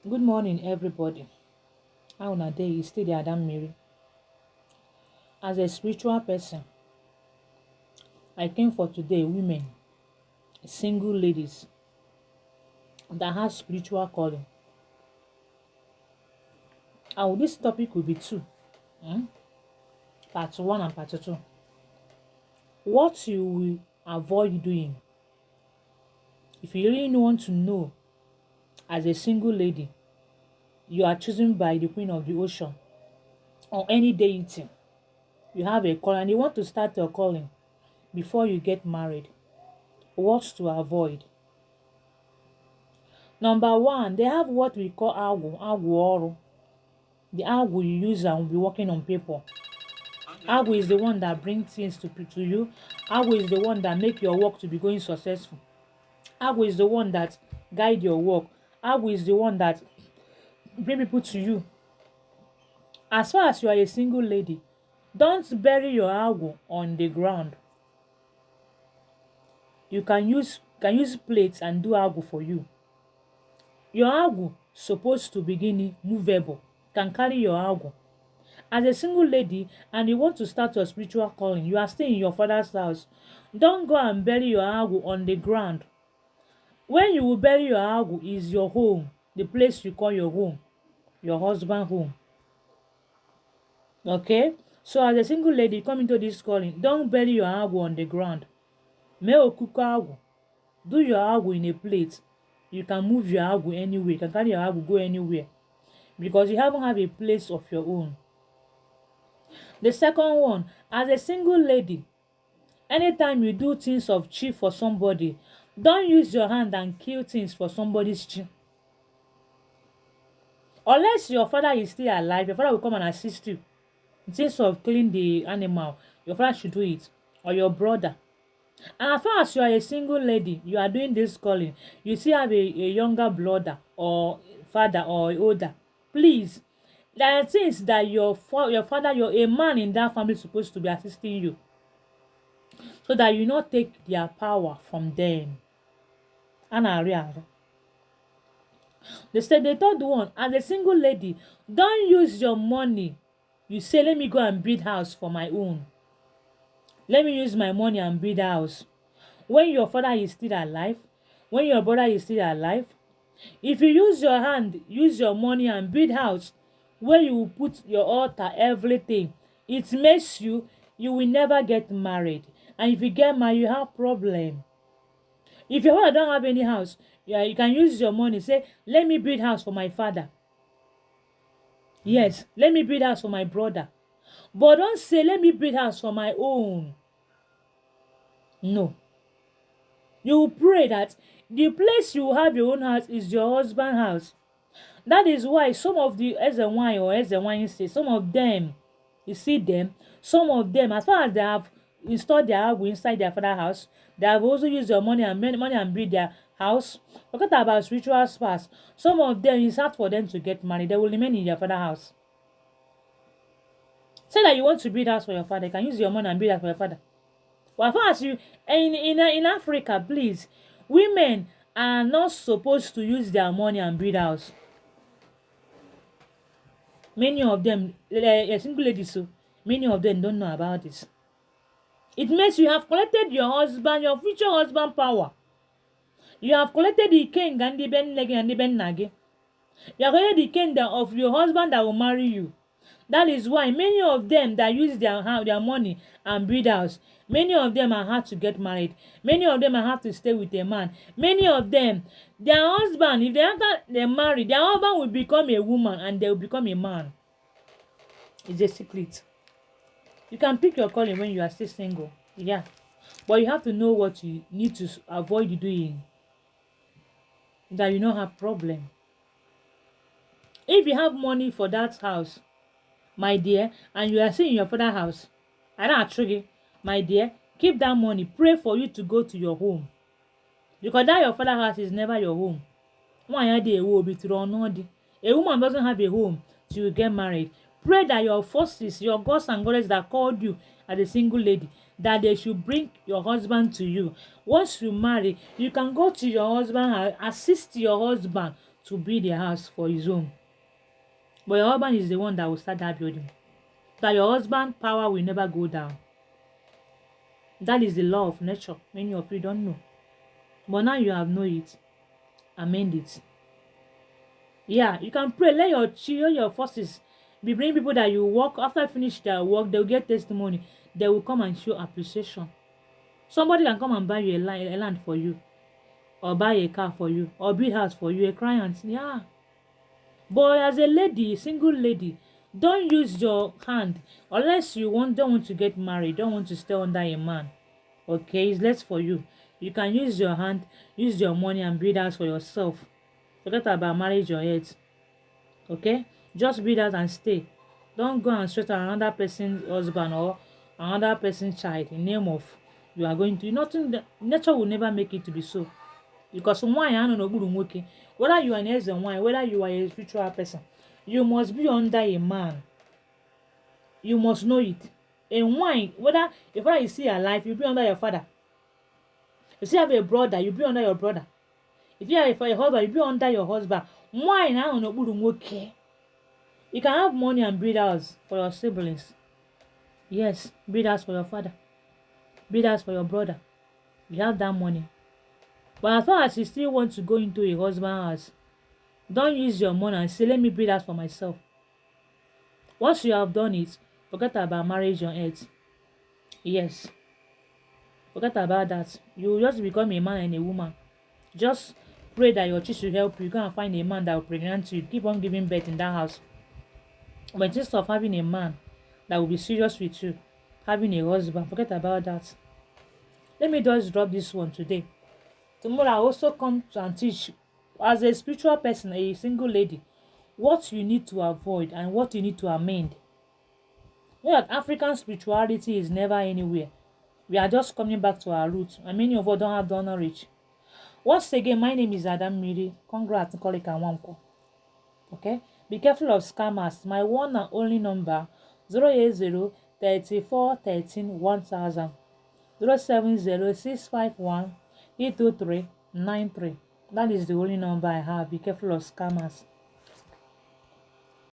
Good morning, everybody. How una day is still the Adam Mary. As a spiritual person, I came for today women, single ladies that have spiritual calling. And this topic will be two, part one and part two. What you will avoid doing if you really want to know as a single lady, you are chosen by the Queen of the Ocean or any deity. You have a calling and you want to start your calling before you get married. What to avoid? Number one, they have what we call agwu oru. The agwu you use and will be working on paper. Agwu is the one that brings things to you. Agwu is the one that make your work to be going successful. Agwu is the one that guide your work. Agwu is the one that bring people to you. As far as you are a single lady, don't bury your agwu on the ground. You can use plates and do agwu for you. Your agwu supposed to begin movable. Can carry your agwu. As a single lady and you want to start your spiritual calling, you are staying in your father's house. Don't go and bury your agwu on the ground. When you will bury your agwu is your home, the place you call your home, your husband home. Okay? So as a single lady, come into this calling, don't bury your agwu on the ground. Mee okuko agwu. Do your agwu in a plate. You can move your agwu anywhere. You can carry your agwu go anywhere. Because you haven't have a place of your own. The second one, as a single lady, anytime you do things of chi for somebody, don't use your hand and kill things for somebody's chi. Unless your father is still alive, your father will come and assist you. In terms of killing the animal, your father should do it. Or your brother. And as far as you are a single lady, you are doing this calling, you still have a younger brother or father or older. Please, there are things that your father, you're a man in that family supposed to be assisting you. So that you not take their power from them. The third one, as a single lady, don't use your money. You say, let me go and build house for my own. Let me use my money and build house. When your father is still alive, when your brother is still alive, if you use your hand, use your money and build house, where you will put your altar, everything, it makes you will never get married. And if you get married, you have problem. If your father don't have any house, yeah, you can use your money, say, let me build house for my father. Yes, let me build house for my brother. But don't say, let me build house for my own. No. You will pray that the place you have your own house is your husband's house. That is why some of the Ezenwai or Ezenwai say, some of them, you see them, some of them, as far as they have installed their house inside their father's house, they have also used their money and build their house. Forget about spiritual spouse. Some of them, it's hard for them to get married. They will remain in their father's house. Say that you want to build house for your father, you can use your money and build house for your father. But as far as you in Africa, please, women are not supposed to use their money and build house. Many of them, single ladies, so many of them don't know about this. It means you have collected your husband, your future husband power. You have collected the king and the ben negi and the ben nagi. You have collected the king of your husband that will marry you. That is why many of them that use their money and build house, many of them are hard to get married. Many of them are hard to stay with a man. Many of them, their husband, if they marry, their husband will become a woman and they will become a man. It's a secret. You can pick your calling when you are still single. Yeah. But you have to know what you need to avoid doing. That you don't have problem. If you have money for that house, my dear, and you are staying in your father's house, I don't trigger, my dear, keep that money. Pray for you to go to your home. Because that your father's house is never your home. A woman doesn't have a home till you get married. Pray that your forces, your gods and goddesses that called you as a single lady, that they should bring your husband to you. Once you marry, you can go to your husband, assist your husband to build their house for his own. But your husband is the one that will start that building. That your husband power will never go down. That is the law of nature. Many of you don't know. But now you have known it. Amend it. Yeah, you can pray. Let your children, your forces be bringing people that you work after you finish their work, they'll get testimony. They will come and show appreciation. Somebody can come and buy you a land for you, or buy a car for you, or build house for you, a client. Yeah. But as a lady, single lady, don't use your hand unless you don't want to get married, don't want to stay under a man. Okay, it's less for you. You can use your hand, use your money and build house for yourself. Forget about marriage or yet. Okay, just build out and stay. Don't go and straight another person's husband or another person's child in name of you are going to. Nothing. Nature will never make it to be so. Because why I don't know whether you are an ex and why, whether you are a spiritual person, you must be under a man. You must know it. And why, whether if I is still alive, you be under your father. If you have a brother, you be under your brother. If you have a husband, you be under your husband. Why I don't know you can have money and build house for your siblings. Yes, build house for your father. Build house for your brother. You have that money. But as far as you still want to go into a husband house, don't use your money and say, let me build house for myself. Once you have done it, forget about marriage on earth. Yes. Forget about that. You will just become a man and a woman. Just pray that your child should help you. Go and find a man that will pregnant you. Keep on giving birth in that house. But instead of having a man that will be serious with you, having a husband, forget about that. Let me just drop this one today. Tomorrow I also come and teach as a spiritual person, a single lady, what you need to avoid and what you need to amend. You know that African spirituality is never anywhere. We are just coming back to our roots, and many of us don't have the knowledge. Once again, my name is Adam Miri. Congrats, Kolika Wamko. Okay? Be careful of scammers. My one and only number 080 34 13 1000 070 651 823 93. That is the only number I have. Be careful of scammers.